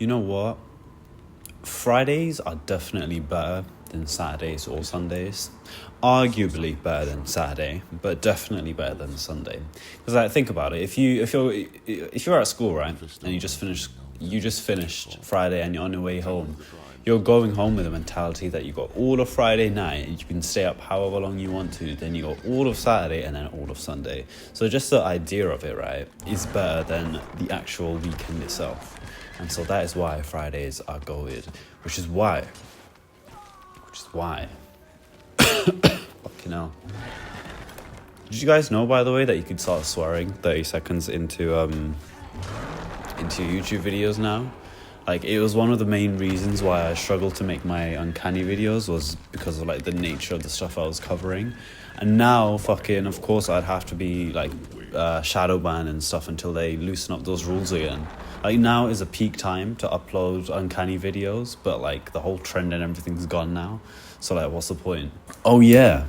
You know what? Fridays are definitely better than Saturdays or Sundays. Arguably better than Saturday, but definitely better than Sunday. Because like, think about it. If you're at school, right, and you just finished Friday and you're on your way home, you're going home with the mentality that you got all of Friday night and you can stay up however long you want to. Then you got all of Saturday and then all of Sunday. So just the idea of it, right, is better than the actual weekend itself. And so that is why Fridays are goated, which is why. Fucking hell. Did you guys know, by the way, that you could start swearing 30 seconds into YouTube videos now? Like, it was one of the main reasons why I struggled to make my Uncanny videos, was because of like the nature of the stuff I was covering. And now, fucking, of course, I'd have to be like shadow banned and stuff until they loosen up those rules again. Like, now is a peak time to upload Uncanny videos, but like the whole trend and everything's gone now. So like, what's the point? Oh yeah,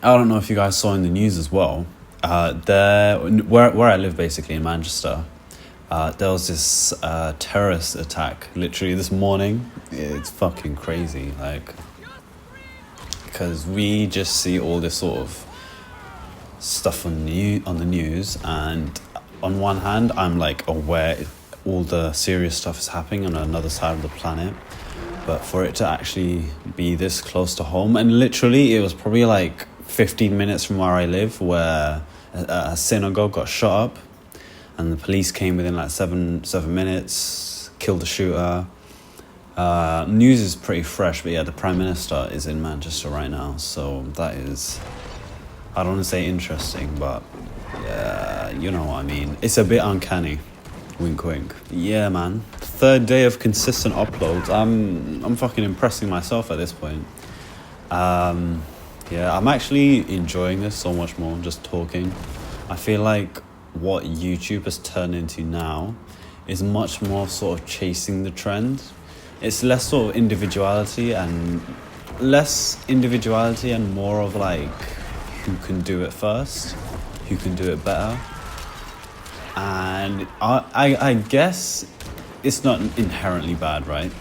I don't know if you guys saw in the news as well. Where I live, basically in Manchester, there was this terrorist attack literally this morning. It's fucking crazy, like, because we just see all this sort of stuff on the news, and on one hand I'm like aware all the serious stuff is happening on another side of the planet, but for it to actually be this close to home, and literally it was probably like 15 minutes from where I live, where a synagogue got shot up and the police came within like seven minutes, killed the shooter. News is pretty fresh, but yeah, the Prime Minister is in Manchester right now, so that is, I don't want to say interesting, but yeah, you know what I mean. It's a bit uncanny. Wink wink. Yeah, man. Third day of consistent uploads. I'm fucking impressing myself at this point. Yeah, I'm actually enjoying this so much more, just talking. I feel like what YouTube has turned into now is much more sort of chasing the trend. It's less sort of individuality and more of like who can do it first, who can do it better. And I guess it's not inherently bad, right?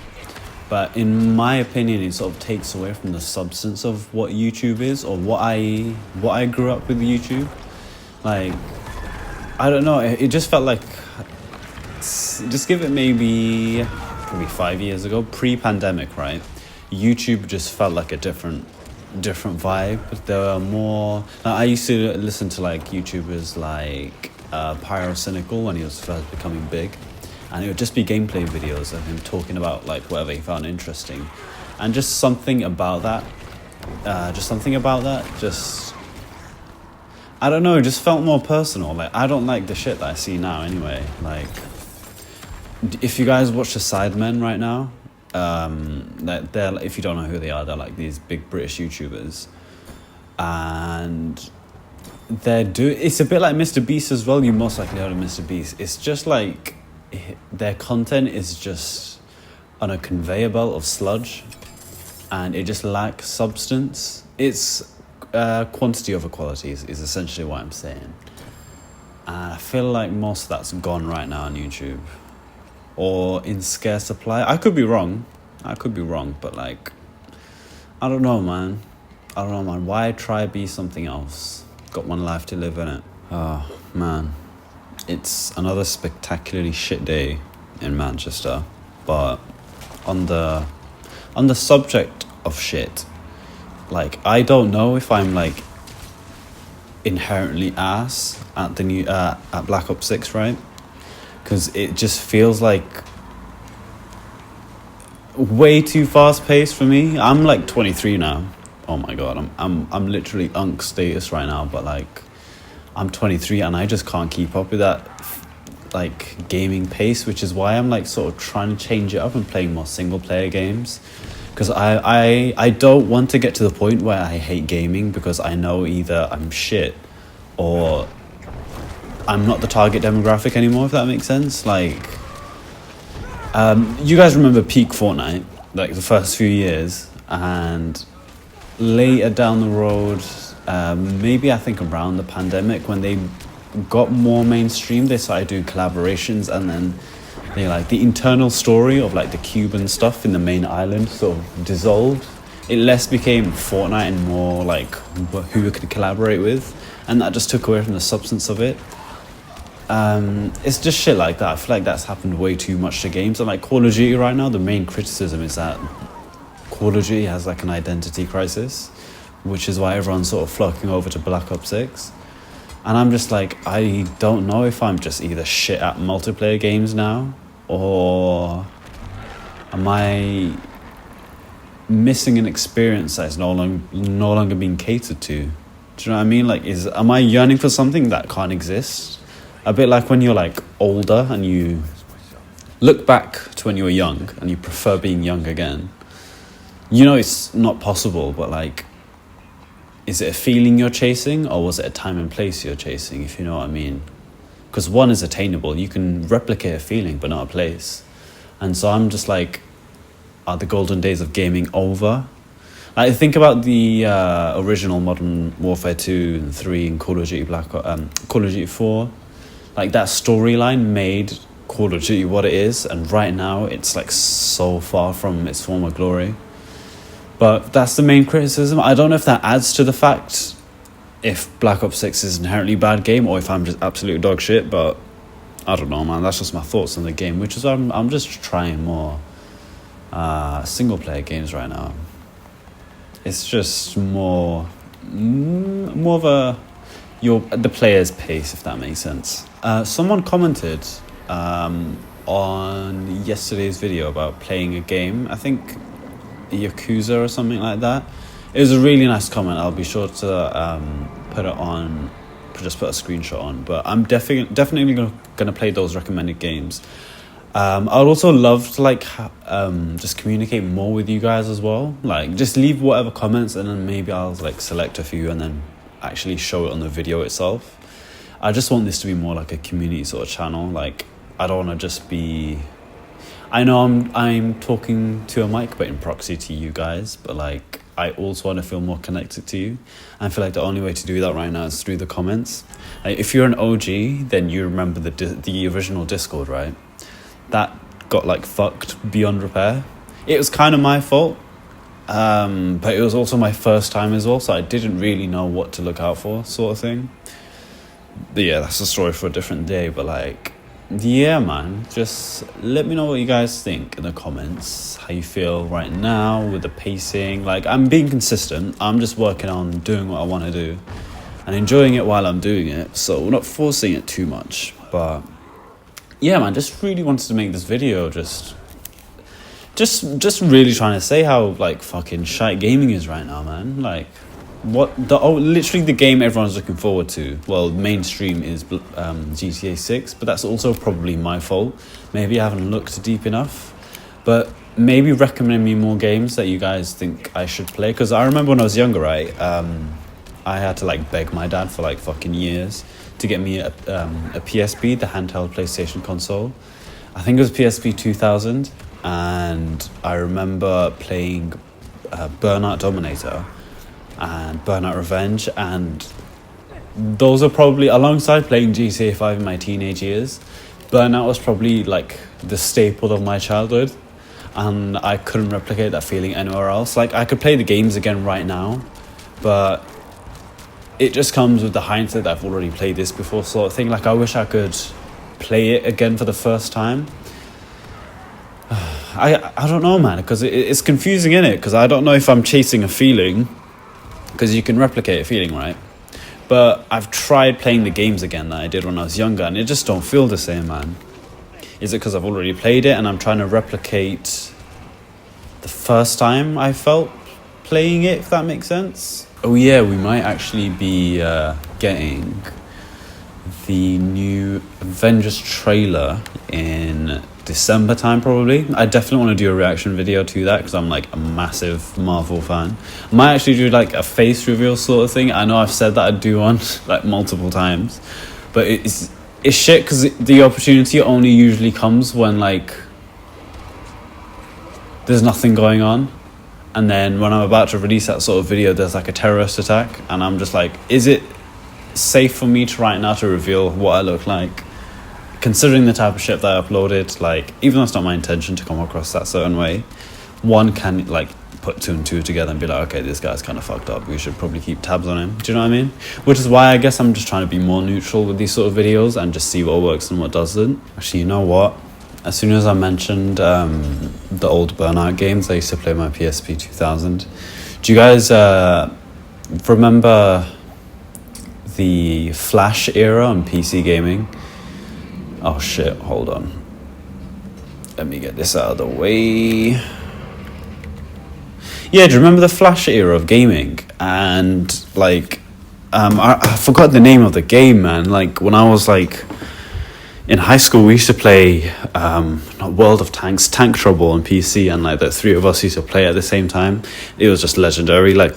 But in my opinion, it sort of takes away from the substance of what YouTube is, or what I grew up with YouTube. Like, I don't know, it just felt like, just give it maybe 5 years ago, pre-pandemic, right? YouTube just felt like a different vibe. There were more, I used to listen to like YouTubers like Pyrocynical when he was first becoming big, and it would just be gameplay videos of him talking about like whatever he found interesting, and just something about that I don't know, it just felt more personal. Like, I don't like the shit that I see now anyway. Like, if you guys watch the Sidemen right now, they're, if you don't know who they are, they're like these big British YouTubers, and it's a bit like Mr. Beast as well. You most likely heard of Mr. Beast. It's just like their content is just on a conveyor belt of sludge, and it just lacks substance. It's quantity over quality is essentially what I'm saying, and I feel like most of that's gone right now on YouTube, or in scarce supply. I could be wrong, but like, I don't know, man. Why try be something else? Got one life to live in it. Oh man, it's another spectacularly shit day in Manchester. But on the subject of shit, like, I don't know if I'm like inherently ass at the new at Black Ops 6, right? Because it just feels like way too fast paced for me. I'm like 23 now. Oh my god, I'm literally unk status right now, but like, I'm 23 and I just can't keep up with that like gaming pace, which is why I'm like sort of trying to change it up and playing more single player games, because I don't want to get to the point where I hate gaming, because I know either I'm shit or I'm not the target demographic anymore, if that makes sense. Like, you guys remember peak Fortnite, like the first few years, and later down the road, maybe I think around the pandemic, when they got more mainstream, they started doing collaborations, and then like the internal story of like the Cuban stuff in the main island sort of dissolved. It less became Fortnite and more like who we could collaborate with, and that just took away from the substance of it. It's just shit like that. I feel like that's happened way too much to games. And like Call of Duty right now, the main criticism is that Call of Duty has like an identity crisis, which is why everyone's sort of flocking over to Black Ops 6. And I'm just like, I don't know if I'm just either shit at multiplayer games now, or am I missing an experience that's no longer being catered to? Do you know what I mean? Like, am I yearning for something that can't exist? A bit like when you're like older and you look back to when you were young and you prefer being young again. You know it's not possible, but like, is it a feeling you're chasing, or was it a time and place you're chasing, if you know what I mean? Because one is attainable. You can replicate a feeling, but not a place. And so I'm just like, are the golden days of gaming over? I think about the original Modern Warfare 2 and 3 and Call of Duty Call of Duty 4. Like, that storyline made Call of Duty what it is, and right now it's like so far from its former glory. But that's the main criticism. I don't know if that adds to the fact if Black Ops 6 is an inherently bad game, or if I'm just absolute dog shit, but I don't know, man. That's just my thoughts on the game, which is why I'm just trying more single player games right now. It's just more of the player's pace, if that makes sense. Someone commented on yesterday's video about playing a game, I think Yakuza or something like that. It was a really nice comment. I'll be sure to put a screenshot on, but I'm definitely gonna play those recommended games. I'd also love to like just communicate more with you guys as well. Like, just leave whatever comments, and then maybe I'll like select a few and then actually show it on the video itself. I just want this to be more like a community sort of channel. Like, I don't want to just be, I know I'm talking to a mic, but in proxy to you guys, but like, I also want to feel more connected to you. I feel like the only way to do that right now is through the comments. Like, if you're an OG, then you remember the original Discord, right? That got like fucked beyond repair. It was kind of my fault, but it was also my first time as well, so I didn't really know what to look out for, sort of thing. But yeah, that's a story for a different day. But like, yeah, man, just let me know what you guys think in the comments, how you feel right now with the pacing. Like, I'm being consistent. I'm just working on doing what I want to do and enjoying it while I'm doing it, so we're not forcing it too much. But yeah, man, just really wanted to make this video, just really trying to say how like fucking shite gaming is right now, man. Like, literally the game everyone's looking forward to, well, mainstream, is GTA 6, but that's also probably my fault. Maybe I haven't looked deep enough, but maybe recommend me more games that you guys think I should play, because I remember when I was younger, right, I had to like beg my dad for like fucking years to get me a PSP, the handheld PlayStation console. I think it was PSP 2000, and I remember playing Burnout Dominator and Burnout Revenge, and those are probably, alongside playing GTA 5 in my teenage years, Burnout was probably like the staple of my childhood, and I couldn't replicate that feeling anywhere else. Like, I could play the games again right now, but it just comes with the hindsight that I've already played this before, sort of thing. Like, I wish I could play it again for the first time. I don't know, man, because it's confusing, innit? Because I don't know if I'm chasing a feeling, because you can replicate a feeling, right? But I've tried playing the games again that I did when I was younger, and it just don't feel the same, man. Is it because I've already played it and I'm trying to replicate the first time I felt playing it, if that makes sense? Oh yeah, we might actually be getting the new Avengers trailer in December time, probably. I definitely want to do a reaction video to that, because I'm like a massive Marvel fan. I might actually do like a face reveal sort of thing. I know I've said that I'd do one like multiple times, but it's shit, because the opportunity only usually comes when like there's nothing going on. And then when I'm about to release that sort of video, there's like a terrorist attack, and I'm just like, is it safe for me to right now to reveal what I look like? considering the type of shit that I uploaded, like, even though it's not my intention to come across that certain way, one can, like, put two and two together and be like, okay, this guy's kind of fucked up. We should probably keep tabs on him. Do you know what I mean? Which is why I guess I'm just trying to be more neutral with these sort of videos and just see what works and what doesn't. Actually, you know what? As soon as I mentioned the old Burnout games, I used to play my PSP 2000. Do you guys remember the Flash era on PC gaming? Oh shit, hold on. Let me get this out of the way. Yeah, do you remember the Flash era of gaming? And like, I forgot the name of the game, man. Like when I was like in high school, we used to play not World of Tanks, Tank Trouble on PC, and like the three of us used to play at the same time. It was just legendary. Like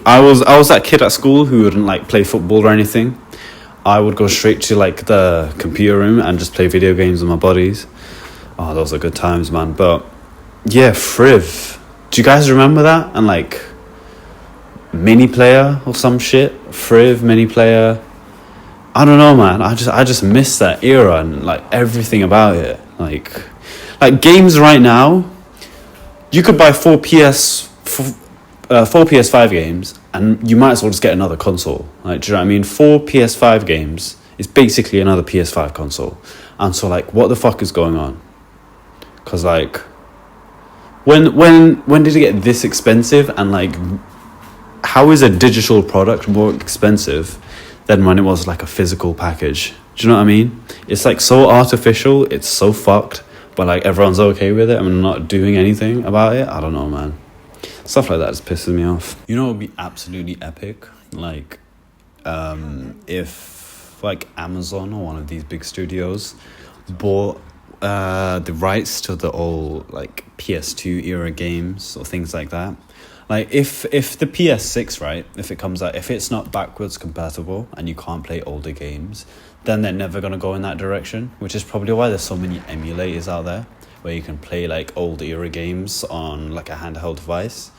I was that kid at school who wouldn't like play football or anything. I would go straight to like the computer room and just play video games with my buddies. Oh, those are good times, man. But yeah, Friv. Do you guys remember that? And like Mini Player or some shit? Friv, Mini Player. I don't know, man. I just miss that era and like everything about it. Like games right now, you could buy four PS5 games and you might as well just get another console. Like, do you know what I mean? 4 PS5 games is basically another PS5 console. And so like, what the fuck is going on? Because like, when did it get this expensive? And like, how is a digital product more expensive than when it was like a physical package? Do you know what I mean? It's like so artificial, it's so fucked, but like everyone's okay with it and not doing anything about it. I don't know, man. Stuff like that just pisses me off. You know what would be absolutely epic? Like, if like Amazon or one of these big studios bought the rights to the old like PS2 era games or things like that. Like if the PS6, right, if it comes out, if it's not backwards compatible and you can't play older games, then they're never going to go in that direction, which is probably why there's so many emulators out there where you can play like old era games on like a handheld device.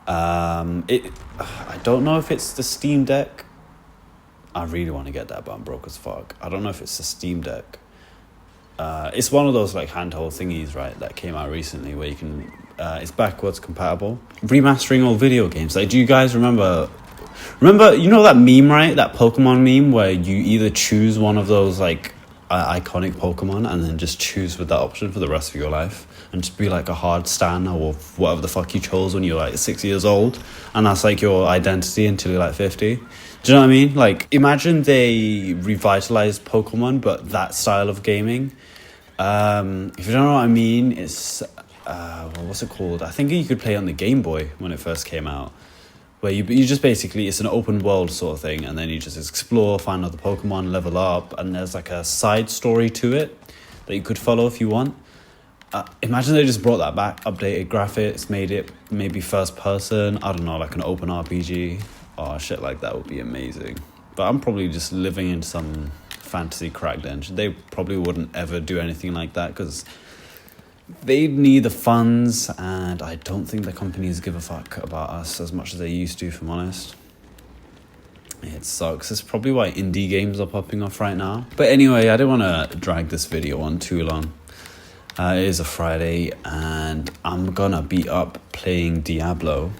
I don't know if it's the Steam Deck. I really want to get that, but I'm broke as fuck. I don't know if it's the Steam Deck. It's one of those like handheld thingies, right, that came out recently where you can it's backwards compatible, remastering old video games. Like, do you guys remember you know that meme, right, that Pokemon meme where you either choose one of those like iconic Pokemon and then just choose with that option for the rest of your life and just be like a hard stan or whatever the fuck you chose when you're like 6 years old, and that's like your identity until you're like 50. Do you know what I mean? Like, imagine they revitalized Pokemon, but that style of gaming. If you don't know what I mean, it's what's it called? I think you could play on the Game Boy when it first came out, where you just basically, it's an open world sort of thing, and then you just explore, find other Pokemon, level up, and there's like a side story to it that you could follow if you want. Imagine they just brought that back, updated graphics, made it maybe first person, I don't know, like an open RPG. Oh, shit like that would be amazing. But I'm probably just living in some fantasy cracked engine. They probably wouldn't ever do anything like that because they need the funds, and I don't think the companies give a fuck about us as much as they used to, if I'm honest. It sucks. It's probably why indie games are popping off right now. But anyway, I don't want to drag this video on too long. It is a Friday, and I'm gonna be up playing Diablo.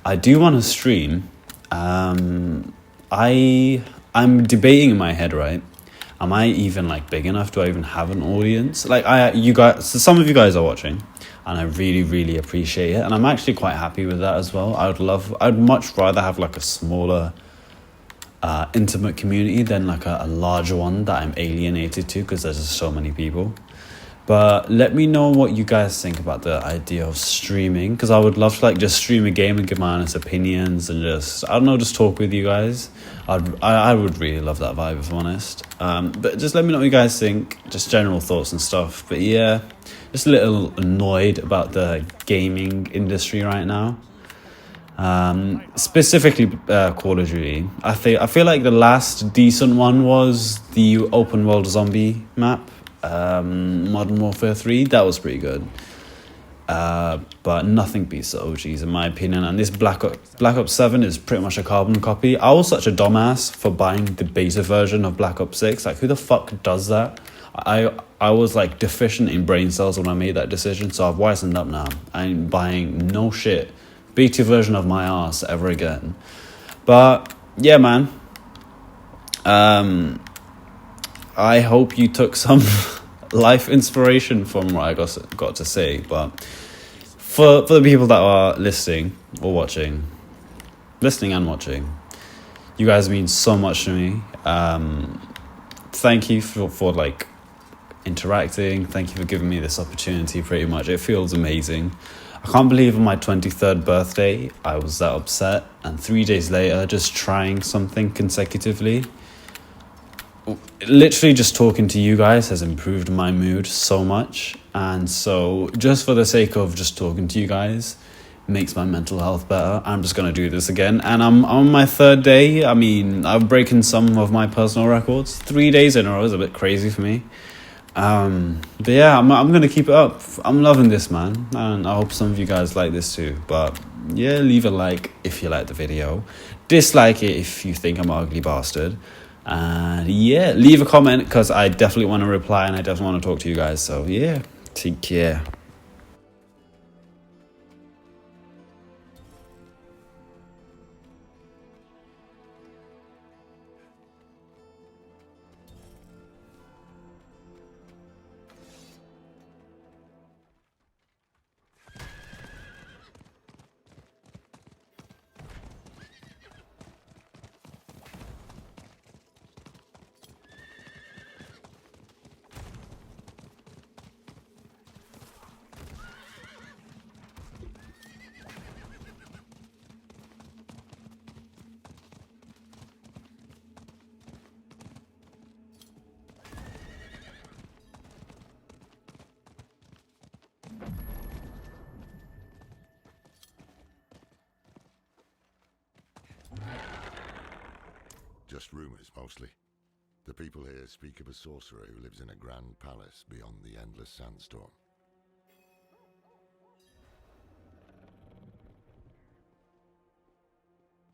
I do want to stream. I'm debating in my head, right? Am I even like big enough? Do I even have an audience? Like so some of you guys are watching, and I really, really appreciate it, and I'm actually quite happy with that as well. I'd much rather have like a smaller, intimate community than like a larger one that I'm alienated to because there's just so many people. But let me know what you guys think about the idea of streaming, because I would love to like just stream a game and give my honest opinions and just, I don't know, just talk with you guys. I would really love that vibe, if I'm honest. But just let me know what you guys think, just general thoughts and stuff. But yeah, just a little annoyed about the gaming industry right now. Specifically Call of Duty. I feel like the last decent one was the open world zombie map. Modern Warfare 3, that was pretty good, but nothing beats the OGs in my opinion, and this Black Ops 7 is pretty much a carbon copy. I was such a dumbass for buying the beta version of Black Ops 6. Like, who the fuck does that? I was like deficient in brain cells when I made that decision, so I've wisened up now. I ain't buying no shit beta version of my ass ever again. But yeah, man. I hope you took some life inspiration from what I got to say. But for the people that are listening or watching, listening and watching, you guys mean so much to me. Thank you for like interacting. Thank you for giving me this opportunity. Pretty much, it feels amazing. I can't believe on my 23rd birthday I was that upset, and 3 days later just trying something consecutively, literally just talking to you guys has improved my mood so much. And so just for the sake of just talking to you guys makes my mental health better, I'm just gonna do this again. And I'm on my 3rd day. I mean, I've broken some of my personal records. 3 days in a row is a bit crazy for me. But yeah, I'm gonna keep it up. I'm loving this, man, and I hope some of you guys like this too. But yeah, leave a like if you like the video, dislike it if you think I'm an ugly bastard, and yeah, leave a comment because I definitely want to reply and I definitely want to talk to you guys. So yeah, take care. Just rumours, mostly. The people here speak of a sorcerer who lives in a grand palace beyond the endless sandstorm.